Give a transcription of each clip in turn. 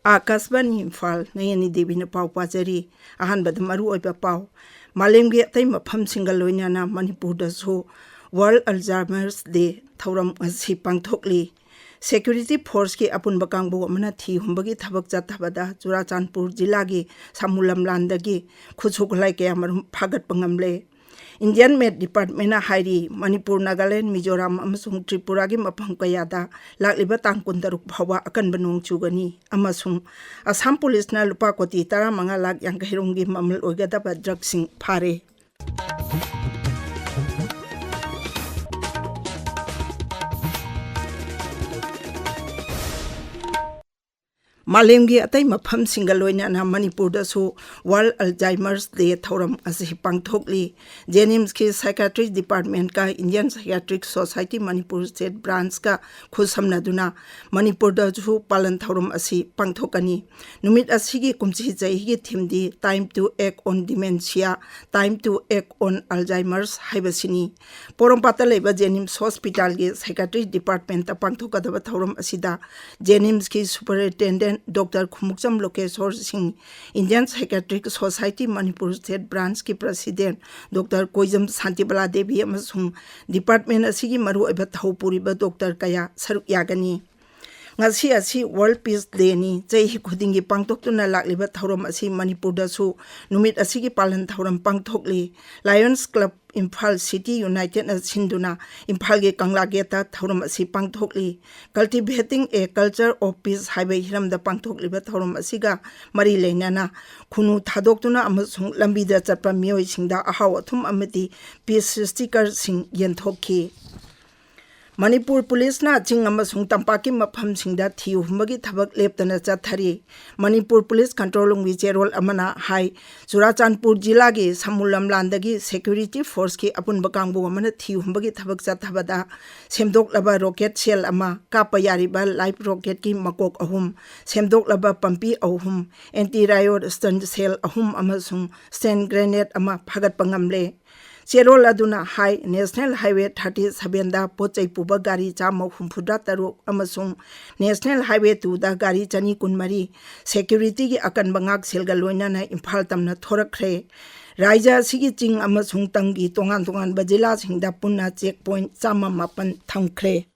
Akasbani Imphal Nayani Devi na pau pazari ahanbad maru oiba pau malemge atai mafam single loinana Manipur da so World Alzheimer's Day thauram asi pangthokli Security Force ki apun bakangbo amana thi humbagi thabak chathabada Churachandpur jila gi samulam landagi khusuklai ke amarum phagat pangamle Indian Med Department na hairi Manipur Nagaland Mizoram amasung Tripura gi mafam kayada lakliba tangkun daruk bhawa akan banung chugani amasung Assam Police na lupa koti tara mga lag yang kahirungi mamal ogada ba drug sing phare Malemgi atai mafam singaloina na Manipur da so World Alzheimer's Day thauram asi pangthokli Jenims ki Psychiatric Department ka Indian Psychiatric Society Manipur State Branch ka khusamna duna Manipur da so palan thauram asi pangthokani numit asigi kumchi chai gi thimdi time to act on dementia time to act on Alzheimer's haibasini porompata leba Jenims Hospital gi Psychiatric Department ta pangthokadaba thauram asida Jenims ki Superintendent Dr. Khumukcham Lokeshwar Singh, Indian Psychiatric Society Manipur State Branch ki President Dr. Koijam Santibala Devi amasung Department asigi maru oiba thaupuriba Dr. Kaya saruk yagani. Ngasi asi World Peace Day ni chai khudingi pangtoktuna lakliba thauram asi Manipur da su numit asigi palan thauram pangthokli Lions Club Imphal City United na sinduna Imphal ge Kangla Geta thauram asi pangthokli cultivating a culture of peace haibai hiram da pangthokli ba thauram asiga mari leinana khunu thadoktuna amasung lambi da chatpa mioi singda ahaw athum amati peace sticker sing yenthokki Manipur Police na ching amasung tampaki mafam singda thiu humbagi thabak leptana chathari Manipur Police Controlling Vicherol amana hai Churachandpur jila gi samulam landagi Security Force ki apun bakangbo amana thiu humbagi thabak chathabada semdok laba rocket shell ama kapa yariba live rocket ki makok ahum semdok laba pampi ahum anti riot stun shell ahum amasung stun grenade ama phagat pangamle Cherol aduna high National Highway 37 da pochai puba gari chama humfuda taruk amasung National Highway 2 da gari chani kunmari security gi akan bangak selga loina na Imphal tamna thorakre Raija sigi ching amasung tangi tongan bajila singda punna checkpoint chama mapan thangkre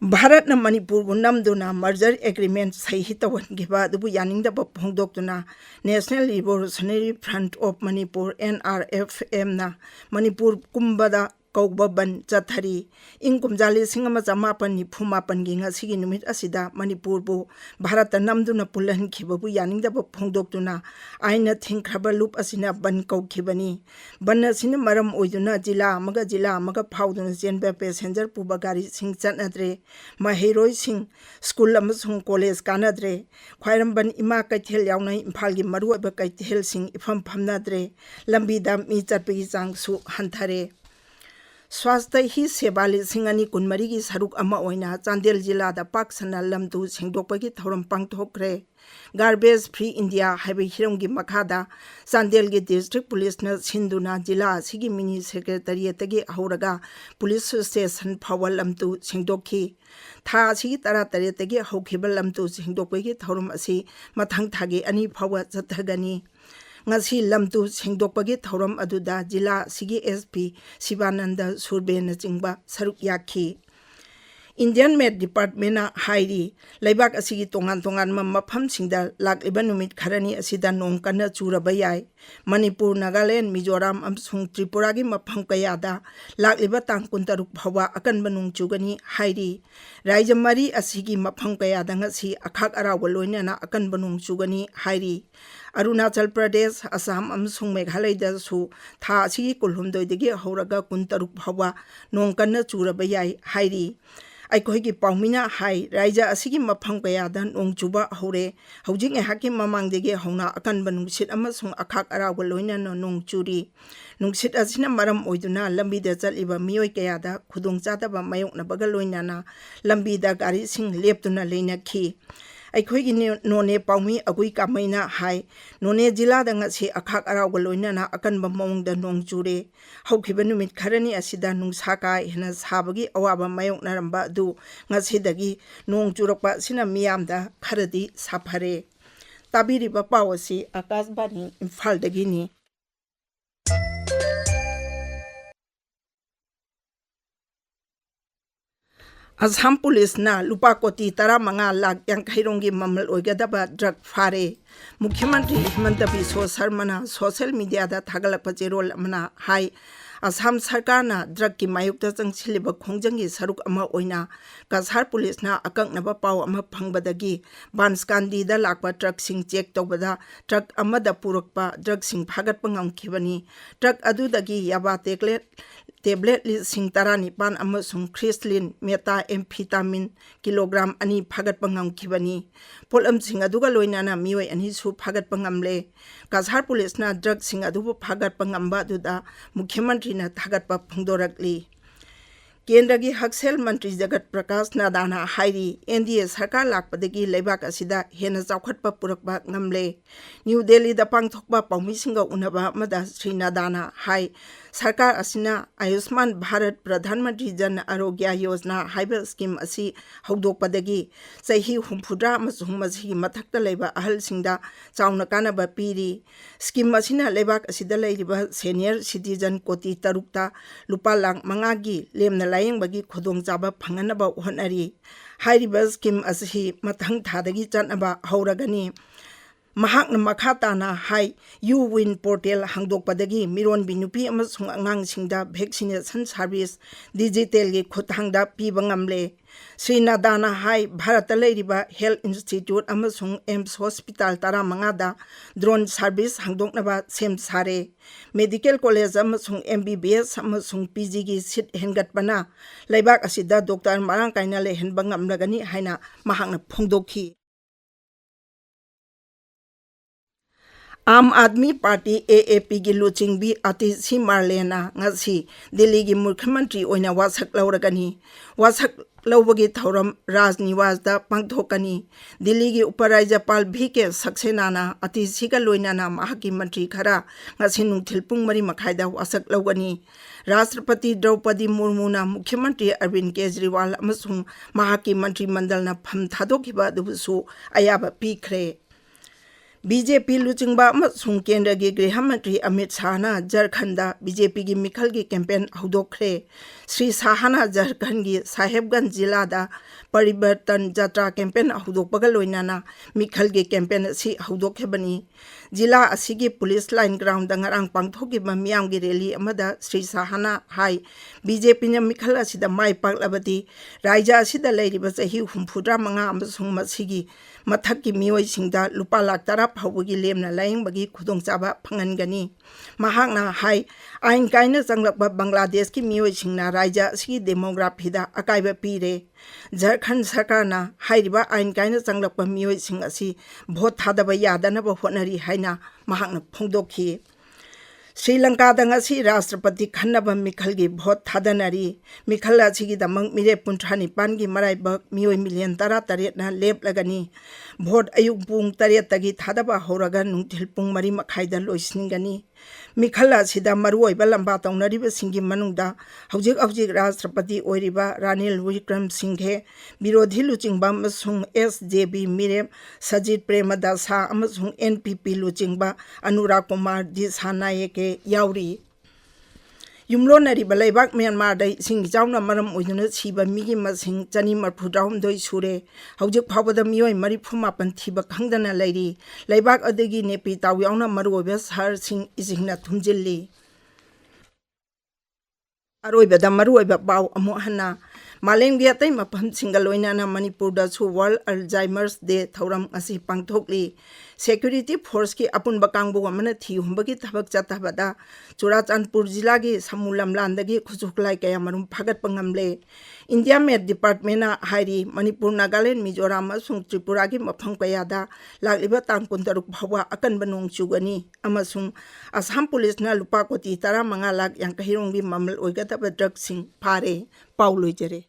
Bharat na Manipur bunamduna merger agreement sahi tawan giba dubu yaning da phongdoktuna National Revolutionary Front of Manipur NRFM na Manipur kumbada Kaubaban Chathari Inkumjali Singama Jamapan ni Pumapan Ginga Sigi Numit Asida Manipur bu Bharata Namduna Pulan Kibabu Yaning da Phongdoktuna Aina Thinkraba Loop Asina Ban Kau Kibani Banna Sina Maram Oiduna Jila Maga Powdun Zenba Passenger Pubagari Sing Chanadre Mahiroi Sing School Amasung College Kanadre Khairamban Ima Kaithel Yaunai Imphalgi Maru Aba Kaithel Sing Ifam Phamnadre Lambi Dam Mi Chatpigi Chang Su Hanthare Swasthya hi sebali singani kunmari gi saruk ama oina Chandel jila da paksana lamtu singdokpagi thoram pangthokre Garbage Free India haibe hiram gi makhada Chandel gi District Police na sinduna jila sigi mini secretariat gi hauraga police station phawal lamtu singdokhi tha sigi tara tare tagi haukhibal lamtu singdokpagi thoram asi mathang thagi ani phawa chathagani ngasi lamtu singdokpagi thoram aduda jila sigi SP Sivananda Surbe na chingba saruk yakhi Indian Med Department na hairi laibak asigi tongan mafam singda lakliba numit kharani asida nong kana churaba yai Manipur Nagaland Mizoram amsung Tripura gi mafam kayada lakliba tangkun taruk bhawa akan banung chugani hairi raija mari asigi mafam kayada ngasi akhak araw loina na akan banung chugani hairi Arunachal Pradesh Assam amsung Meghalaya da su tha asigi kulhumdoi degi hauraga kuntaruk bhawa nong kana churaba yai hairi Aikoigi Paumina Hai Raija Asigi Mafam Kayada Nong Chuba Hore Housing a Haki Mamang de Hona Akan Banungsit Amasung Akak Arawaloina no Nong Churi Nungsit Asina Maram Oiduna Lambi da Zaliba Mio Kayada Kudung Zata Mayok na Bagaloina Lambi da Gari Sing Leptuna Lena Ki ꯑꯩꯈꯣꯏꯒꯤ ꯅꯣꯅꯦ ꯄꯥꯎꯃꯤ ꯑꯒꯨꯏ ꯀꯥꯃꯩꯅ ꯍꯥꯏ ꯅꯣꯅꯦ ꯖꯤꯂꯥꯗ ꯉꯁꯤ ꯑꯈꯥꯛ ꯑꯔꯥꯎꯒ ꯂꯣꯏꯅꯅ ꯑꯀꯟꯕ ꯃꯑꯣꯡꯗ ꯅꯣꯡ ꯆꯨꯔꯦ ꯍꯧꯈꯤꯕ ꯅꯨꯃꯤꯠ ꯈꯔꯅꯤ ꯑꯁꯤꯗ ꯅꯨꯡꯁꯥ ꯀꯥ ꯍꯦꯟꯅ ꯁꯥꯕꯒꯤ ꯑꯋꯥꯕ ꯃꯥꯌꯣꯛꯅꯔꯝꯕ ꯑꯗꯨ ꯉꯁꯤꯗꯒꯤ ꯅꯣꯡ ꯆꯨꯔꯛꯄ ꯑꯁꯤꯅ ꯃꯤꯌꯥꯝꯗ ꯈꯔꯗꯤ ꯁꯥꯐꯔꯦ ꯇꯥꯕꯤꯔꯤꯕ ꯄꯥꯎ ꯑꯁꯤ ꯑꯀꯥꯁꯕꯥꯅꯤ ꯏꯝꯐꯥꯜꯗꯒꯤꯅꯤ असम पुलिसना लुपा कोटी 15 लाख यांखैरोंगी ममल ओइगदबा ड्रग फारे मुख्यमंत्री हिमंत बिस्व शर्मा सोशल मीडिया दा थागलक पचेरोल अमना हाई असम सरकारना ड्रग की मायुक्त चंगसिलिब खोंजंगी सरुक अमा ओइना कसार पुलिसना अकंगनबा पाव अमा फंगबदगी बांसकांदी दा लाकपा ट्रक सिंग चेक तौबदा ट्रक अमदा पुरकपा ड्रग सिंग फागतपा ngamखिबनी ट्रक अदुदगी याबा टेबलेट लिसिंग 19 अमसुंग क्रिस्टलिन मेटा एम्फिटामिन किलोग्राम 2 फागतपा ngamखिबनी पोलम सिंग अदुगा लोइनाना मियोय अनिसु फागतपा ngamले कसार पुलिसना ड्रग सिंग अदुबु फागतपा ngamba दुदा मुख्यमंत्री ना थागतपा फोंदोरकली केंद्र की हकसेल मंत्री जगत प्रकाश नादाना हाईरी एनडीए सरकार लाकपदगी लेबाक असिदा हेना चाउखटपा पुरकपा ngamle न्यू दिल्ली दा पांगथोकपा पाउमिसिंगा उनबा मदा श्री नादाना हाई सरकार असिना आयुष्मान भारत प्रधानमंत्री जन आरोग्य योजना हाइबा स्कीम असि हौदोकपदगी चही 64 अमसुंग मसिगी मथक्ता लेबा अहलसिंगदा चाउना कानाबा पीरी स्कीम असिना लेबाक असिदा लेरिबा सीनियर सिटीजन कोटी 6 लुपा लाख 5 गी लेमना लायंगबगी खुदोंचाबा फंगनबा होनरी हाइरिबा स्कीम असि मथंग थादगी चनबा हौरगनी महाक्न मखाताना हाई यू विन पोर्टल हांगदोकपदगी मिरोन बिनुपी अमसुंग अंगांगसिंगदा वैक्सीनेशन सर्विस डिजिटल की खुथांगदा पीबा ngamle श्री नादाना हाई भारत लेरिबा हेल्थ इंस्टीट्यूट अमसुंग एम्स हॉस्पिटल 15 दा ड्रोन सर्विस हांगदोकनबा सेम सारे मेडिकल कॉलेज अमसुंग एमबीबीएस अमसुंग पीजी की सीट हेंगतपना लेबाक असिदा डॉक्टर मारांग काइना लेहनबा ngamlagani हाइना महाक्न फोंदोखी आम आदमी पार्टी एएपी की लुचिंगबी अतिशी मार्लेना ngasi दिल्ली की मुख्यमंत्री ओइना वासक लौरगनी वासक लौबगी थौरम राजनिवास दा पांगथोकनी दिल्ली की उपराज्यपाल VK सक्सेनाना अतिशी का लोइनाना महाकी मंत्री खरा ngasi नुंगथिल पुंग 3 मखाइदा वासक लौगनी राष्ट्रपति द्रौपदी मुर्मुना मुख्यमंत्री अरविंद केजरीवाल अमसुंग महाकी मंत्रिमंडलना फम थादोखिबा दुबुसु अयाबा पीखरे बीजेपी लुचिंगबा अमसुंग केंद्र की गृह मंत्री अमित शाहना झारखंड बीजेपी की मिखल की कैंपेन हौदोखरे श्री शाहना झारखंड की साहेबगंज जिला दा परिवर्तन यात्रा कैंपेन हौदोकपगा लोइनाना मिखल की कैंपेन असि हौदोखेबनी जिला असिगी पुलिस लाइन ग्राउंड ngarang पांगथोकिबा मियाम की रैली अमदा श्री शाहना हाई बीजेपी ने मिखल असिदा माई पाकलबदी राज्य असिदा लेरिबा चही 65 अमसुंग मसिगी मथक की मियोय सिंगदा लुपा लाख 10 फाउबगी लेमना लायंगबगी खुदोंचाबा फंगनगनी महाकना हाई आइन काइना चंगलकबा बांग्लादेश की मियोय सिंगना राज्य असगी डेमोग्राफीदा अकाइबा पीरे झारखंड सरकारना हाइरिबा आइन काइना चंगलकबा मियोय सिंग असि भोट थादबा यादनबा होनरी हाइना महाकना फोंदोखी श्रीलंका दंगसी राष्ट्रपति खन्नबा मिखल की भोट थादनरी मिखल असिगी दमंग मिरे 35 की मराइबक मियोय मिलियन 13 ना लेपलगनी भोट अयुक पुंग 8 तगी थादबा हौरगा नुंगथिल पुंग 3 मखाइदा लोइसिनगनी मिखल असिदा मरुओइबा लंबा तौनरिबा सिंगी मनुंगदा हौजिक राष्ट्रपति ओइरिबा रानिल विक्रमसिंघे विरोधी लुचिंगबा अमसुंग एसजेबी मिरेम सजित प्रेमदासा अमसुंग एनपीपी लुचिंगबा अनुराग कुमार दिसानायके याउरी युमलोनरिबा लेबाक म्यांमार दै सिंग जाउना मरम ओइदुना सिबा मिगी मसिंग 242 सुरे हौजिक फावबदा मियोय 34 थिबा खंगदना लैरी लेबाक अदगी नेपी ताव याउना मरुओबा सहर सिंग इजिंगना थुमजिल्ली अरोइबदा मरुओबा पाव अमु हन्ना मालेंगी अतै मफम सिंगल लोइनाना मणिपुर दसु वर्ल्ड अल्जाइमर्स डे थौरम असि पांगथोकली सिक्योरिटी फोर्स की अपुनबा कांगबो अमना थिहुंबगी थबक चतबदा चुराचांदपुर जिला की समुलमलांदगी खुजुखलाई कया मरुम फागत पंगमले इंडिया मेट डिपार्टमेंट हाइरी मणिपुर नागालैंड मिजोराम अमसुंग त्रिपुरा की मफम कयादा लागिबा तांग 16 फावा अकनबा नोंग चुगनी अमसुंग असम पुलिसना लुपा कोटी 15 लाख यांकहिरोंगी ममल ओइगदबा ड्रग सिंग फारे पाउ लोइजरे